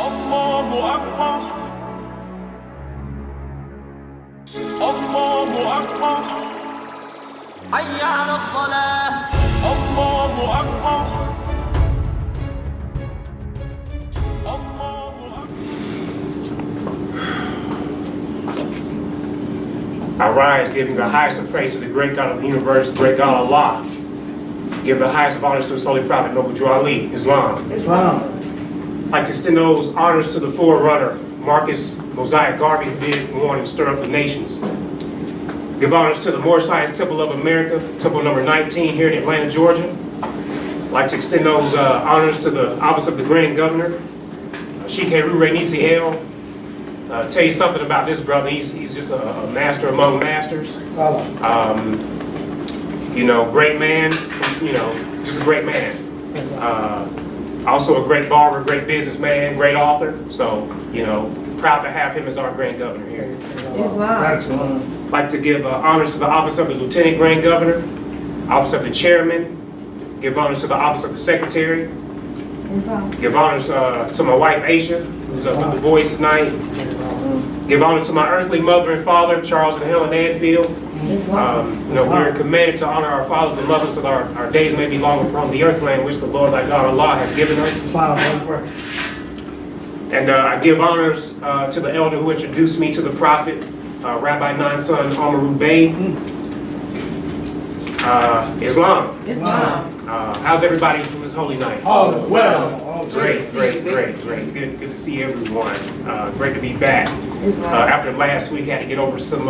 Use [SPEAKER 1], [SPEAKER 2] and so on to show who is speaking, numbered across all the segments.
[SPEAKER 1] الله أكبر الله أكبر حي على الصلاة الله أكبر الله أكبر.
[SPEAKER 2] I rise giving the highest of praise to the great God of the universe, the great God Allah. Give the highest of honors to his holy prophet, Noble Drew Ali, Islam. I'd like to extend those honors to the forerunner, Marcus Mosiah Garvey, who did warn and stir up the nations. Give honors to the Moorish Science Temple of America, Temple number 19 here in Atlanta, Georgia. I'd like to extend those honors to the office of the Grand Governor, Sheikh Anfield-El. Tell you something about this brother. He's just a master among masters. You know, great man. You know, just a great man. Also a great barber, great businessman, great author. So, you know, proud to have him as our Grand Governor here. I'd like to give honors to the office of the Lieutenant Grand Governor, office of the Chairman. Give honors to the office of the Secretary. Give honors to my wife Aisha, who's up with the boys tonight. Give honor to my earthly mother and father, Charles and Helen Anfield. You know, we're commanded to honor our fathers and mothers so that our days may be long upon the earth land which the Lord thy God Allah has given us. And I give honors to the elder who introduced me to the prophet, Rabbi Nine Son Amaru Bey. Islam. How's everybody from this holy night?
[SPEAKER 3] All is well.
[SPEAKER 2] Great. It's good to see everyone. Great to be back. After last week, had to get over some,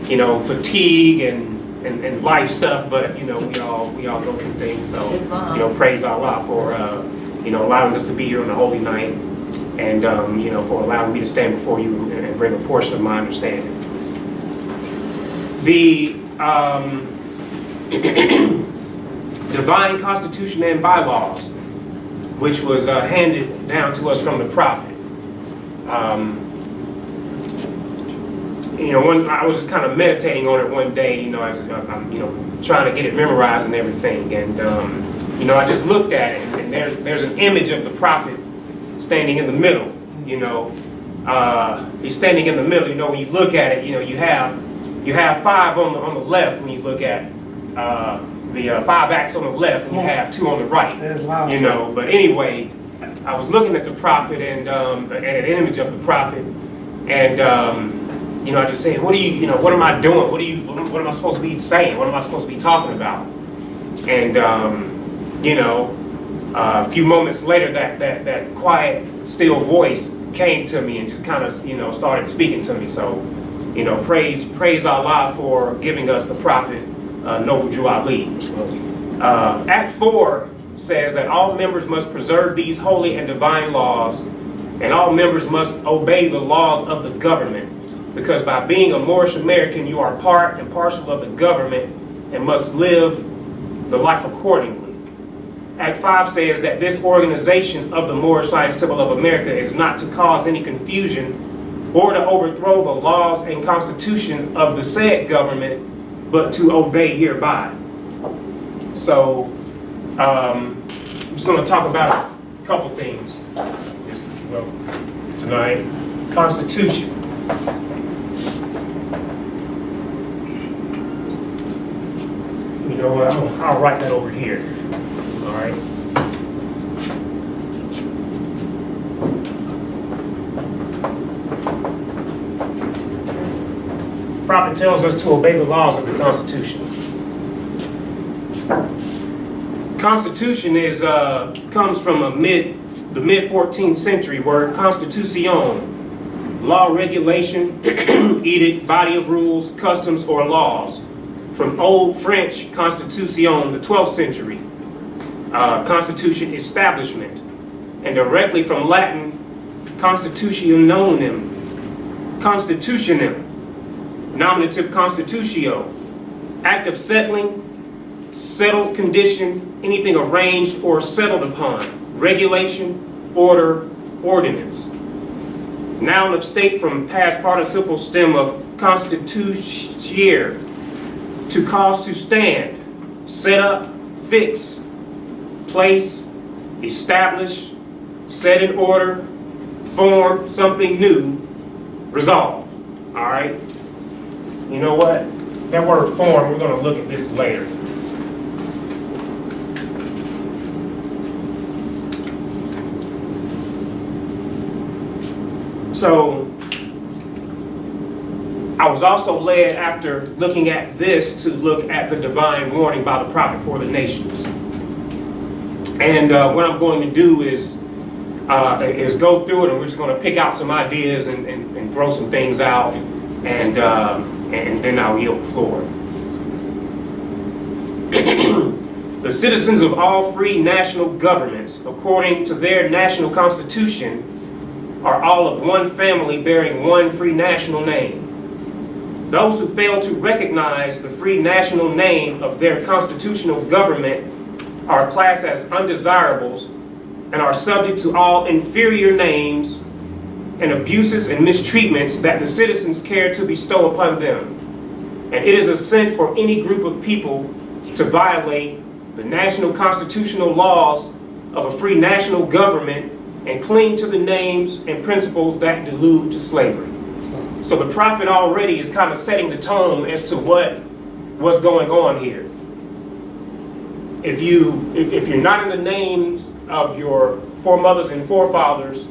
[SPEAKER 2] you know, fatigue and life stuff, but you know, we all go through things. So, you know, praise Allah for you know, allowing us to be here on the holy night, and you know, for allowing me to stand before you and bring a portion of my understanding. The divine constitution and bylaws, which was handed down to us from the prophet. You know, I was just kind of meditating on it one day. You know, I'm you know, trying to get it memorized and everything, and you know, I just looked at it, and there's an image of the prophet standing in the middle. You know, he's standing in the middle. You know, when you look at it, you know, you have 5 on the left when you look at the 5 acts on the left, and you have 2 on the right. You know, but anyway, I was looking at the prophet and an image of the prophet, and you know, I just said, what am I doing? What am I supposed to be saying? What am I supposed to be talking about? And you know, a few moments later, that quiet, still voice came to me and just kind of, you know, started speaking to me. So, you know, praise Allah for giving us the prophet, Noble Drew Ali. Act 4 says that all members must preserve these holy and divine laws, and all members must obey the laws of the government, because by being a Moorish American, you are part and parcel of the government and must live the life accordingly. Act 5 says that this organization of the Moorish Science Temple of America is not to cause any confusion or to overthrow the laws and constitution of the said government, but to obey hereby. So, I'm just going to talk about a couple things tonight. Constitution. You know what? I'll write that over here. All right. The prophet tells us to obey the laws of the Constitution. Constitution comes from the mid 14th century word constitution, law, regulation, edict, body of rules, customs, or laws. From Old French constitution, the 12th century, constitution, establishment, and directly from Latin constitutionem, nominative constitutio, act of settling, settled condition, anything arranged or settled upon, regulation, order, ordinance. Noun of state from past participle stem of constituere, to cause to stand, set up, fix, place, establish, set in order, form something new, resolve. All right? You know what? That word form, we're going to look at this later. So, I was also led, after looking at this, to look at the divine warning by the prophet for the nations. And what I'm going to do is go through it, and we're just going to pick out some ideas and throw some things out, and then I'll yield the floor. The citizens of all free national governments, according to their national constitution, are all of one family bearing one free national name. Those who fail to recognize the free national name of their constitutional government are classed as undesirables and are subject to all inferior names and abuses and mistreatments that the citizens care to bestow upon them. And it is a sin for any group of people to violate the national constitutional laws of a free national government and cling to the names and principles that delude to slavery. So the prophet already is kind of setting the tone as to what's going on here. If you're not in the names of your foremothers and forefathers,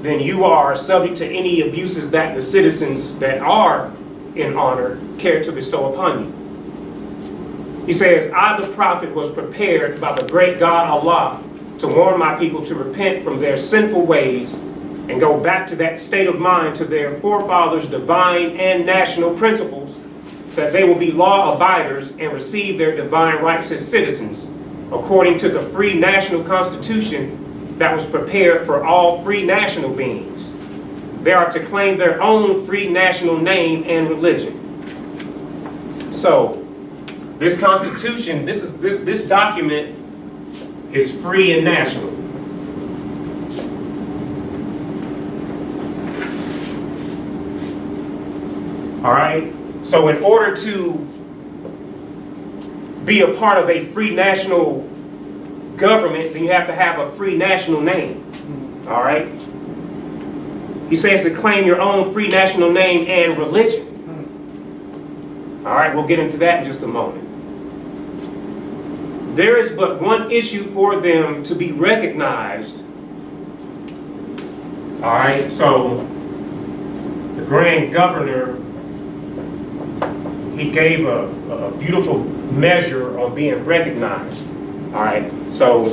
[SPEAKER 2] then you are subject to any abuses that the citizens that are in honor care to bestow upon you. He says, I, the prophet, was prepared by the great God Allah to warn my people to repent from their sinful ways and go back to that state of mind, to their forefathers' divine and national principles, that they will be law abiders and receive their divine rights as citizens, according to the free national constitution that was prepared for all free national beings. They are to claim their own free national name and religion. So, this constitution, this document is free and national. All right? So in order to be a part of a free national government, then you have to have a free national name. All right? He says to claim your own free national name and religion. All right, we'll get into that in just a moment. There is but one issue for them to be recognized. All right, so the grand governor, he gave a beautiful measure on being recognized. All right, so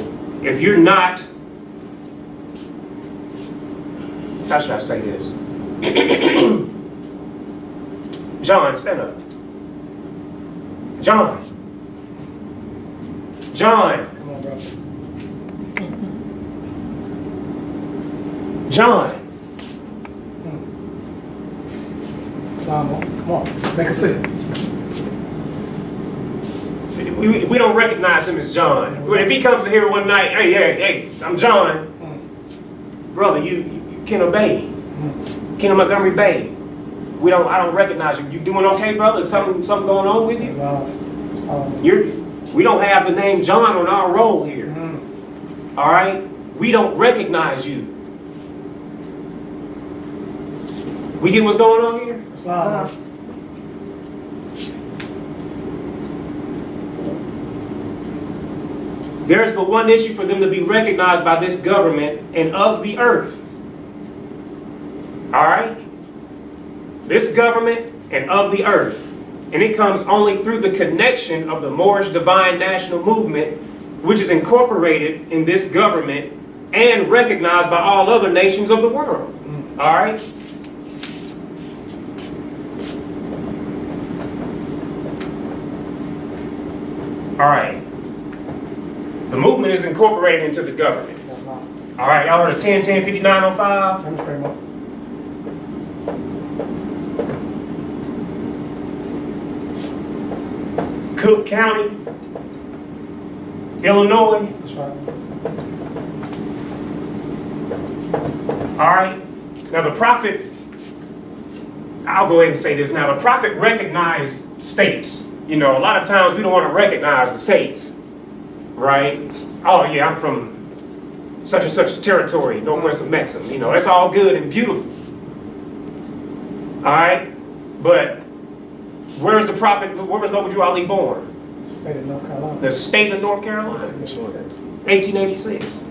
[SPEAKER 2] if you're not, how should I say this? John, stand up. John.
[SPEAKER 3] Come on, brother.
[SPEAKER 2] John.
[SPEAKER 3] Simon, come on, make a sit.
[SPEAKER 2] We don't recognize him as John. If he comes in here one night, hey, I'm John. Brother, you can't obey. Ken Montgomery Bay. I don't recognize you. You doing okay, brother? Is something going on with you? We don't have the name John on our roll here. All right? We don't recognize you. We get what's going on here? There's but one issue for them to be recognized by this government and of the earth. All right? This government and of the earth. And it comes only through the connection of the Moorish Divine National Movement, which is incorporated in this government and recognized by all other nations of the world. All right? All right. The movement is incorporated into the government. All right, y'all heard of 10-10-5905? Cook County, Illinois.
[SPEAKER 3] That's right.
[SPEAKER 2] All right. Now the prophet, I'll go ahead and say this now. The prophet recognized states. You know, a lot of times we don't want to recognize the states, right? Oh yeah, I'm from such and such territory, northwest of Mexico. You know, that's all good and beautiful. All right, but where's the prophet? Where was Noble Drew Ali born?
[SPEAKER 3] State of North Carolina.
[SPEAKER 2] The state of North Carolina,
[SPEAKER 3] 1886.
[SPEAKER 2] 1886.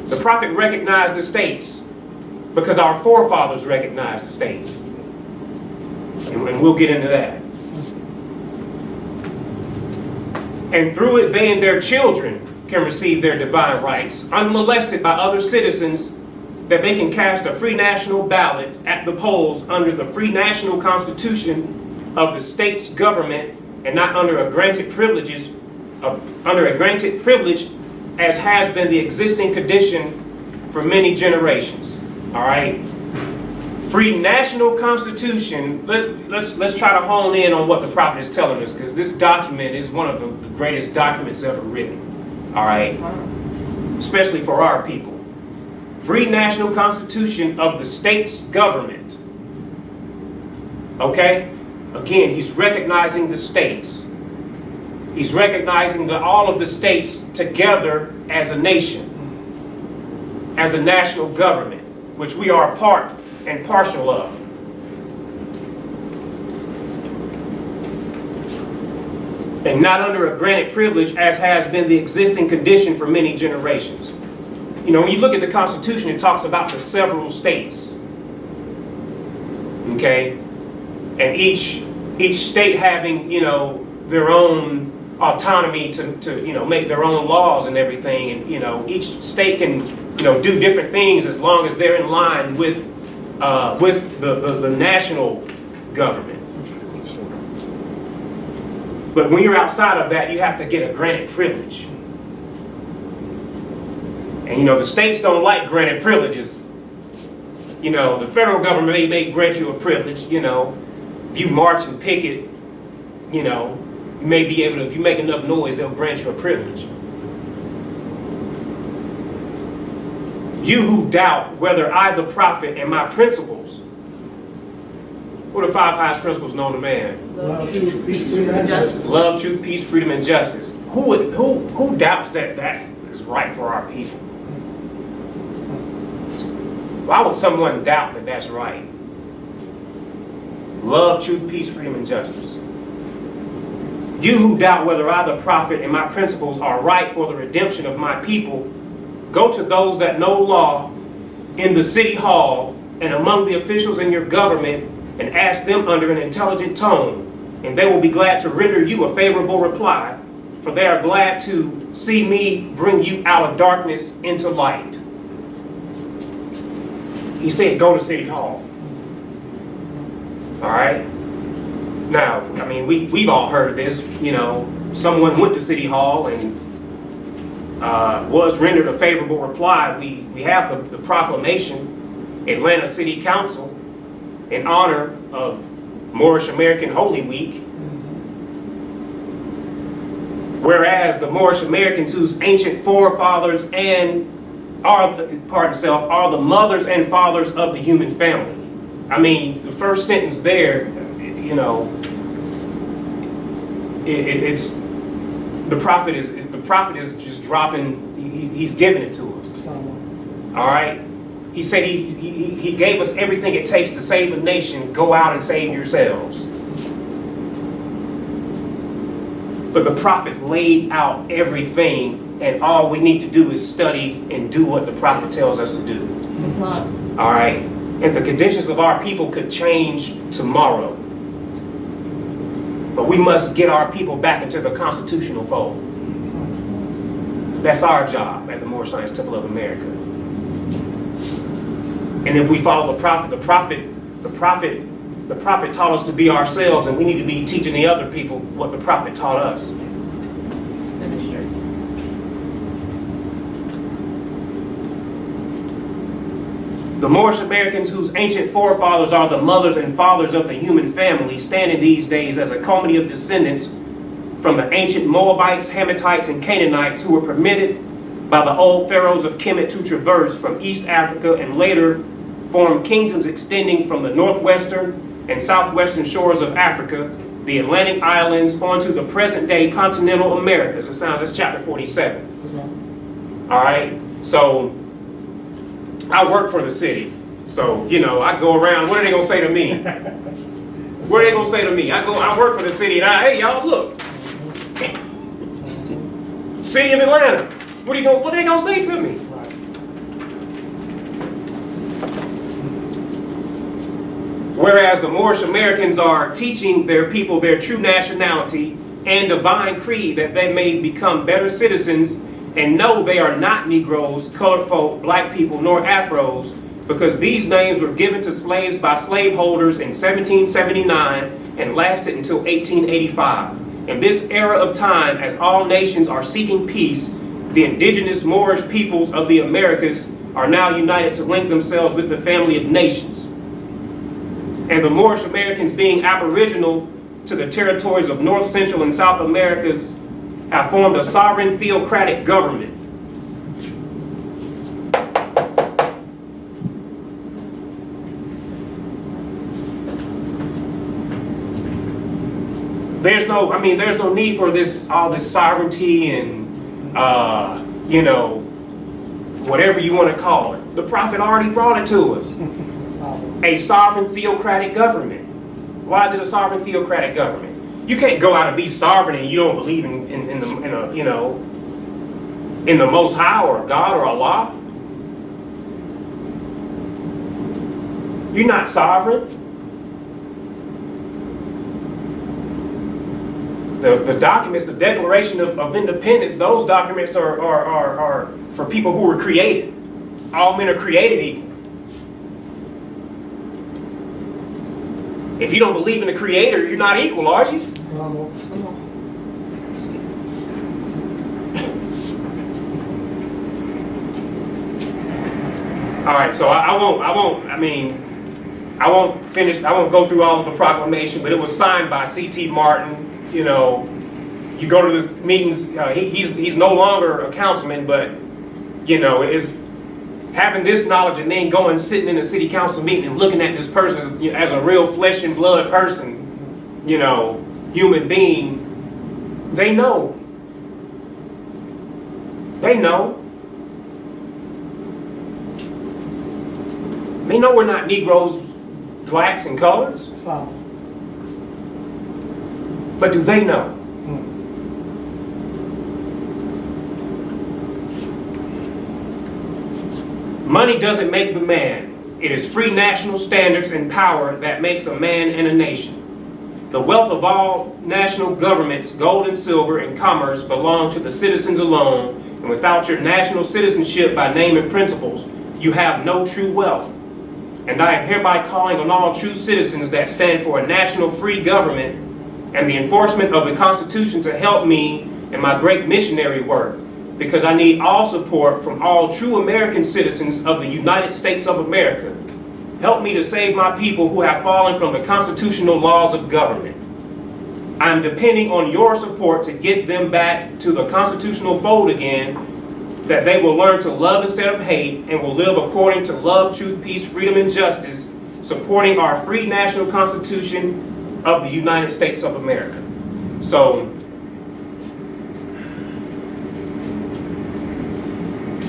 [SPEAKER 2] The prophet recognized the states because our forefathers recognized the states, and we'll get into that. And through it, they and their children can receive their divine rights, unmolested by other citizens, that they can cast a free national ballot at the polls under the free national constitution of the state's government, and not under a granted privilege as has been the existing condition for many generations. All right, free national constitution. Let's try to hone in on what the prophet is telling us, because this document is one of the greatest documents ever written. All right, especially for our people. Free national constitution of the state's government. Okay? Again, he's recognizing the states. He's recognizing all of the states together as a nation, as a national government, which we are a part and partial of. And not under a granted privilege as has been the existing condition for many generations. You know, when you look at the Constitution, it talks about the several states. Okay? And each state having, you know, their own autonomy to you know, make their own laws and everything. And, you know, each state can, you know, do different things as long as they're in line with the national government. But when you're outside of that, you have to get a granted privilege. And, you know, the states don't like granted privileges. You know, the federal government may grant you a privilege. You know, if you march and picket, you know, you may be able to, if you make enough noise, they'll grant you a privilege. You who doubt whether I, the prophet, and my principles, what are the 5 highest principles known to man?
[SPEAKER 3] Love, truth, peace, freedom, and justice.
[SPEAKER 2] Love, truth, peace, freedom, and justice. Who doubts that is right for our people? Why would someone doubt that that's right? Love, truth, peace, freedom, and justice. You who doubt whether I, the prophet, and my principles are right for the redemption of my people, go to those that know law in the city hall and among the officials in your government, and ask them under an intelligent tone, and they will be glad to render you a favorable reply, for they are glad to see me bring you out of darkness into light. He said, go to City Hall. All right? Now, I mean, we've all heard this. You know, someone went to City Hall and was rendered a favorable reply. We have the proclamation, Atlanta City Council, in honor of Moorish American Holy Week. Whereas the Moorish Americans whose ancient forefathers are the mothers and fathers of the human family. I mean, the first sentence there, you know, it's the prophet is just dropping. He's giving it to us. All right. He said he gave us everything it takes to save a nation. Go out and save yourselves. But the prophet laid out everything, and all we need to do is study and do what the prophet tells us to do. All right? And the conditions of our people could change tomorrow. But we must get our people back into the constitutional fold. That's our job at the Moorish Science Temple of America. And if we follow the prophet taught us to be ourselves, and we need to be teaching the other people what the prophet taught us. The Moorish Americans whose ancient forefathers are the mothers and fathers of the human family stand in these days as a comity of descendants from the ancient Moabites, Hamathites, and Canaanites who were permitted by the old pharaohs of Kemet to traverse from East Africa and later form kingdoms extending from the northwestern and southwestern shores of Africa, the Atlantic Islands, onto the present-day continental Americas. That's chapter 47. All right? So I work for the city. So, you know, I go around, what are they gonna say to me? What are they gonna say to me? I work for the city and hey y'all, look. City of Atlanta. What are they gonna say to me?
[SPEAKER 3] Right.
[SPEAKER 2] Whereas the Moorish Americans are teaching their people their true nationality and divine creed that they may become better citizens and know they are not Negroes, colored folk, black people, nor Afros, because these names were given to slaves by slaveholders in 1779 and lasted until 1885. In this era of time, as all nations are seeking peace, the indigenous Moorish peoples of the Americas are now united to link themselves with the family of nations. And the Moorish Americans, being aboriginal to the territories of North, Central, and South Americas, have formed a sovereign theocratic government. There's no need for all this sovereignty and, you know, whatever you want to call it. The prophet already brought it to us. A sovereign theocratic government. Why is it a sovereign theocratic government? You can't go out and be sovereign and you don't believe in the Most High or God or Allah. You're not sovereign. The documents, the Declaration of Independence, those documents are for people who were created. All men are created equal. If you don't believe in the Creator, you're not equal, are you?
[SPEAKER 3] Come on.
[SPEAKER 2] All right, so I won't go through all of the proclamation, but it was signed by C.T. Martin. You know, you go to the meetings, he's no longer a councilman, but, you know, it's having this knowledge and then going sitting in a city council meeting and looking at this person as a real flesh and blood person, you know, human being, they know. They know. They know we're not Negroes, blacks, and coloreds.
[SPEAKER 3] Islam.
[SPEAKER 2] But do they know? Money doesn't make the man. It is free national standards and power that makes a man and a nation. The wealth of all national governments, gold and silver, and commerce belong to the citizens alone, and without your national citizenship by name and principles, you have no true wealth. And I am hereby calling on all true citizens that stand for a national free government and the enforcement of the Constitution to help me in my great missionary work, because I need all support from all true American citizens of the United States of America. Help me to save my people who have fallen from the constitutional laws of government. I am depending on your support to get them back to the constitutional fold again, that they will learn to love instead of hate and will live according to love, truth, peace, freedom, and justice, supporting our free national constitution of the United States of America. So,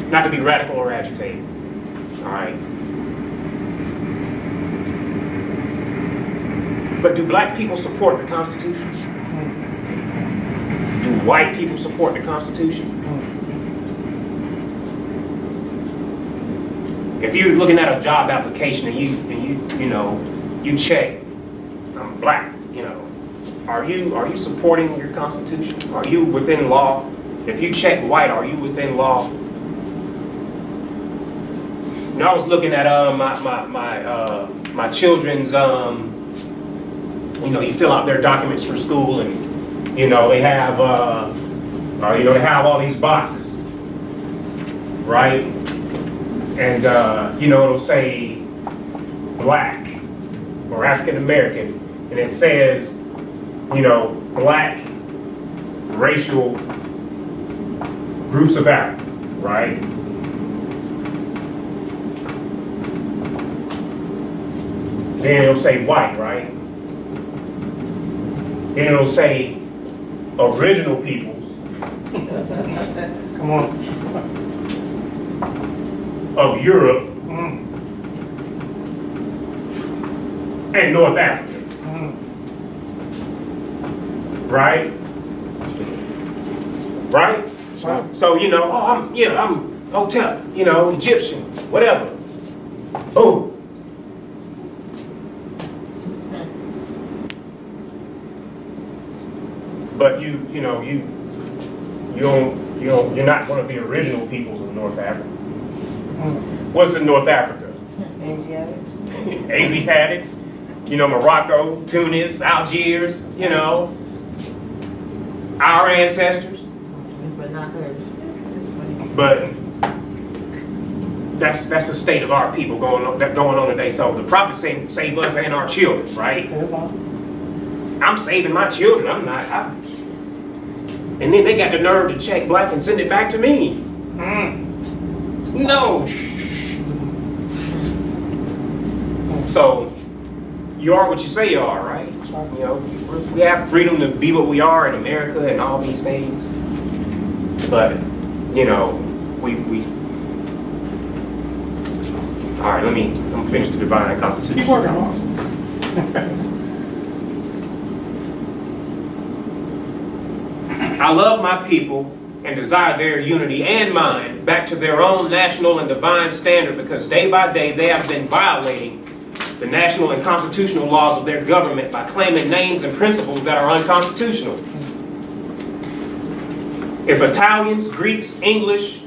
[SPEAKER 2] not to be radical or agitated, all right? But do black people support the Constitution? Do white people support the Constitution? If you're looking at a job application and you check, I'm black, you know, are you supporting your Constitution? Are you within law? If you check white, are you within law? You know, I was looking at my children's you fill out their documents for school, and they have they have all these boxes, right? And it'll say black or African American, and it says black racial groups of Africa, right? Then it'll say white, right? Then it'll say original peoples.
[SPEAKER 3] Come on.
[SPEAKER 2] Of Europe, and North Africa. Right? Right? So, you know, oh, I'm Hotep, you know, Egyptian, whatever. Boom. But you're not one of the original peoples of North Africa. What's in North Africa? Asiatics, you know, Morocco, Tunis, Algiers, you know, our ancestors.
[SPEAKER 4] But not hers.
[SPEAKER 2] But that's the state of our people going on today. So the prophet save us and our children, right? I'm saving my children. I'm not. And then they got the nerve to check black and send it back to me. No. So you are what you say you are, right? You know, we have freedom to be what we are in America and all these things. But you know, we. All right, I'm gonna finish the divine constitution.
[SPEAKER 3] Keep working on.
[SPEAKER 2] I love my people and desire their unity and mine back to their own national and divine standard, because day by day they have been violating the national and constitutional laws of their government by claiming names and principles that are unconstitutional. If Italians, Greeks, English,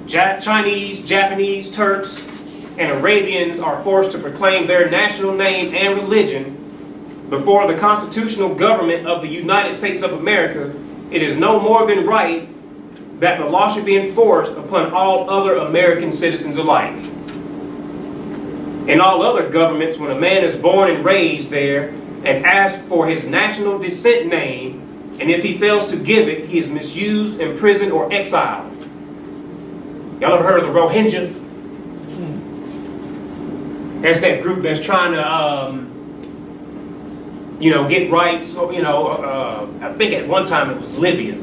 [SPEAKER 2] Chinese, Japanese, Turks, and Arabians are forced to proclaim their national name and religion before the constitutional government of the United States of America, it is no more than right that the law should be enforced upon all other American citizens alike. In all other governments, when a man is born and raised there and asks for his national descent name, and if he fails to give it, he is misused, imprisoned, or exiled. Y'all ever heard of the Rohingya? That's that group that's trying to, get rights. So, I think at one time it was Libya.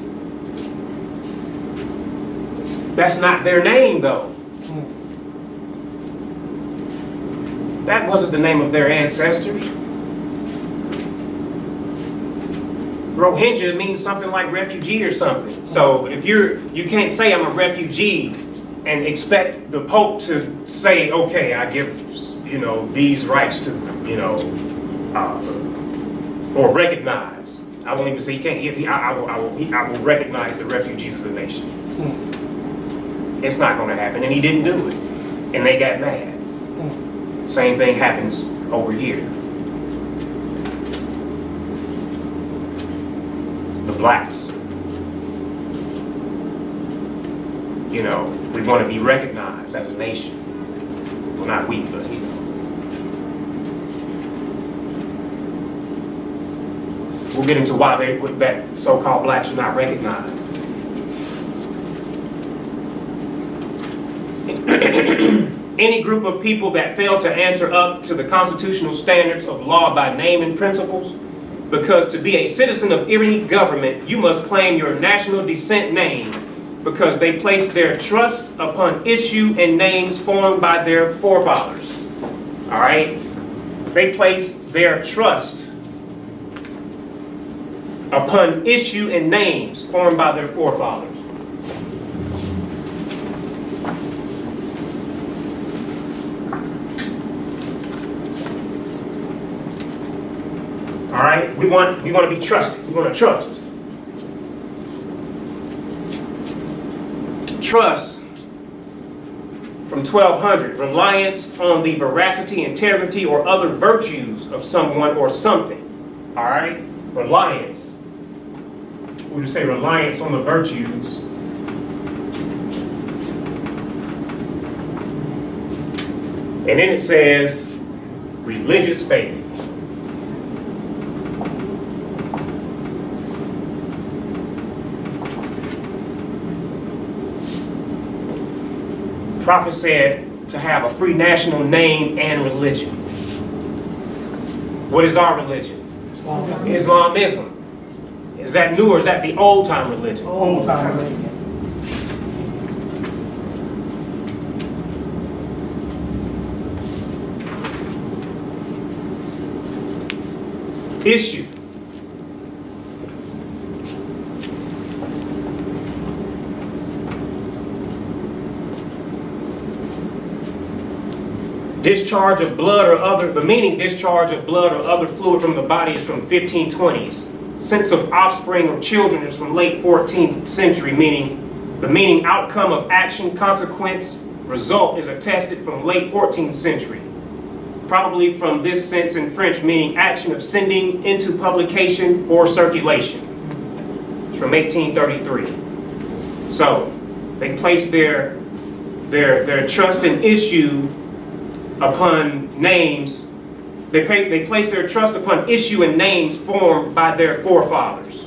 [SPEAKER 2] That's not their name, though. That wasn't the name of their ancestors. Rohingya means something like refugee or something. So if you can't say I'm a refugee and expect the Pope to say, okay, I give, these rights to, or recognize. I won't even say he can't give, I will recognize the refugees as a nation. It's not going to happen, and he didn't do it. And they got mad. Same thing happens over here. The blacks. We want to be recognized as a nation. Well, not we, but We'll get into why that so-called blacks are not recognized. Any group of people that fail to answer up to the constitutional standards of law by name and principles, because to be a citizen of any government, you must claim your national descent name, because they place their trust upon issue and names formed by their forefathers. All right? They place their trust upon issue and names formed by their forefathers. All right? We want to be trusted. We want to trust. Trust from 1200, reliance on the veracity, integrity, or other virtues of someone or something. All right? Reliance. We would say reliance on the virtues. And then it says religious faith. The prophet said to have a free national name and religion. What is our religion? Islamism. Is that new or is that the old time religion?
[SPEAKER 3] Old time religion.
[SPEAKER 2] issue. Discharge of blood or other, the meaning discharge of blood or other fluid from the body is from 1520s. Sense of offspring or children is from late 14th century, meaning the meaning outcome of action, consequence, result is attested from late 14th century. Probably from this sense in French, meaning action of sending into publication or circulation. It's from 1833. So they placed their trust and issue upon names. They placed their trust upon issue and names formed by their forefathers.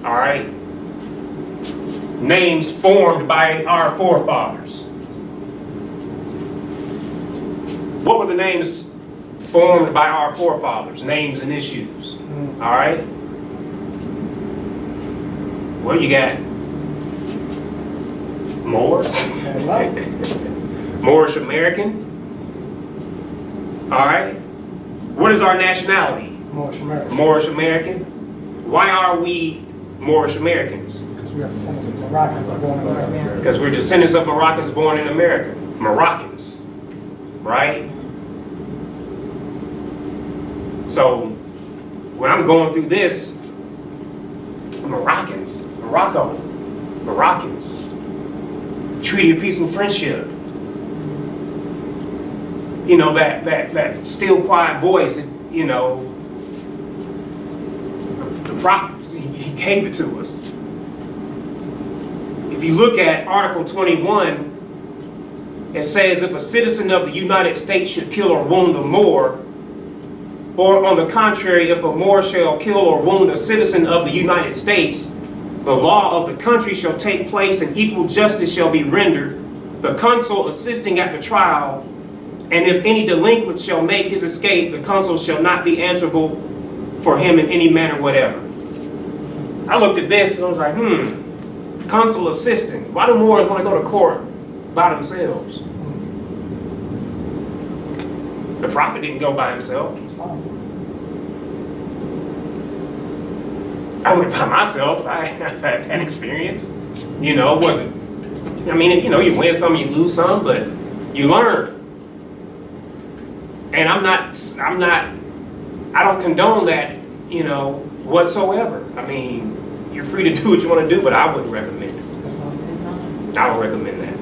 [SPEAKER 2] All right? Names formed by our forefathers. What were the names formed by our forefathers? Names and issues. All right? Well, you got Moors. Moorish American. All right? What is our nationality?
[SPEAKER 3] Moorish American.
[SPEAKER 2] Moorish American. Why are we Moorish Americans?
[SPEAKER 3] Because we are descendants of Moroccans born in America.
[SPEAKER 2] Because we're descendants of Moroccans born in America. Moroccans. Right? So, when I'm going through this, Moroccans. Morocco. Moroccans. Treaty of Peace and Friendship. You know, that still quiet voice, you know, the prophet, he gave it to us. If you look at Article 21, it says if a citizen of the United States should kill or wound a Moor, or on the contrary, if a Moor shall kill or wound a citizen of the United States, the law of the country shall take place and equal justice shall be rendered, the consul assisting at the trial. And if any delinquent shall make his escape, the consul shall not be answerable for him in any manner whatever. I looked at this and I was like, consul assistant. Why do Moors want to go to court by themselves? The prophet didn't go by himself. I went by myself. I've had that experience. You know, wasn't. I mean, you know, you win some, you lose some, but you learn. And I don't condone that, you know, whatsoever. I mean, you're free to do what you want to do, but I wouldn't recommend it. I don't recommend that.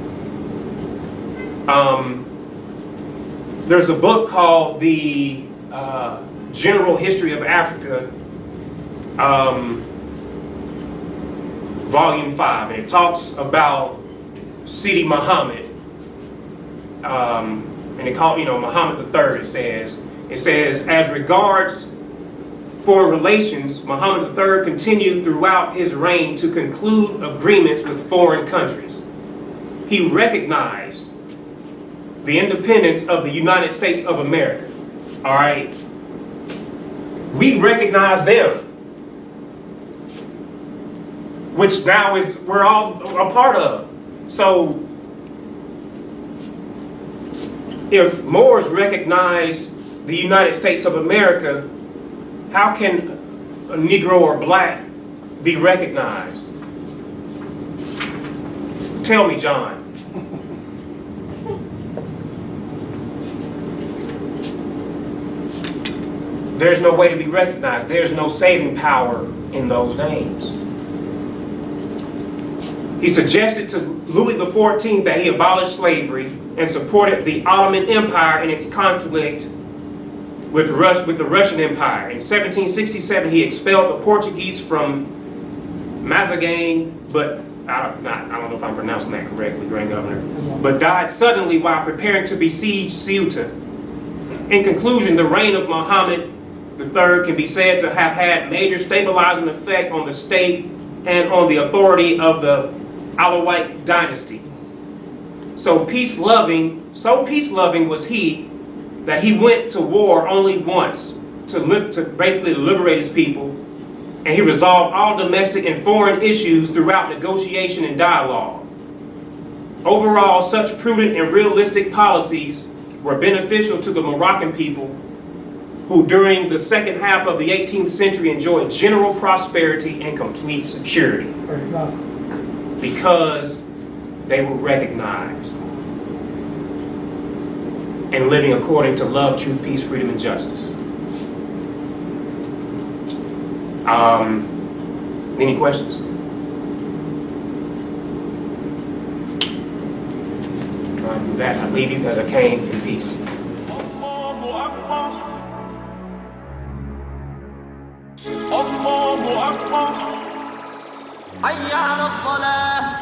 [SPEAKER 2] There's a book called The General History of Africa, Volume 5, and it talks about Sidi Muhammad. And they call, you know, Muhammad III, it says, as regards foreign relations, Muhammad III continued throughout his reign to conclude agreements with foreign countries. He recognized the independence of the United States of America. All right? We recognize them, which now we're all a part of. So, if Moors recognize the United States of America, how can a Negro or black be recognized? Tell me, John. There's no way to be recognized. There's no saving power in those names. He suggested to Louis XIV that he abolished slavery and supported the Ottoman Empire in its conflict with the Russian Empire. In 1767, he expelled the Portuguese from Mazagan, but I don't know if I'm pronouncing that correctly, Grand Governor, but died suddenly while preparing to besiege Ceuta. In conclusion, the reign of Muhammad III can be said to have had major stabilizing effect on the state and on the authority of the Alawite dynasty. So peace-loving was he that he went to war only once to basically liberate his people, and he resolved all domestic and foreign issues throughout negotiation and dialogue. Overall, such prudent and realistic policies were beneficial to the Moroccan people who during the second half of the 18th century enjoyed general prosperity and complete security
[SPEAKER 3] Praise God.
[SPEAKER 2] because they were recognized and living according to love, truth, peace, freedom, and justice. Any questions? With that, I leave you as I came in peace.
[SPEAKER 1] Allahu Akbar. Allahu Akbar. Hayya ala salah.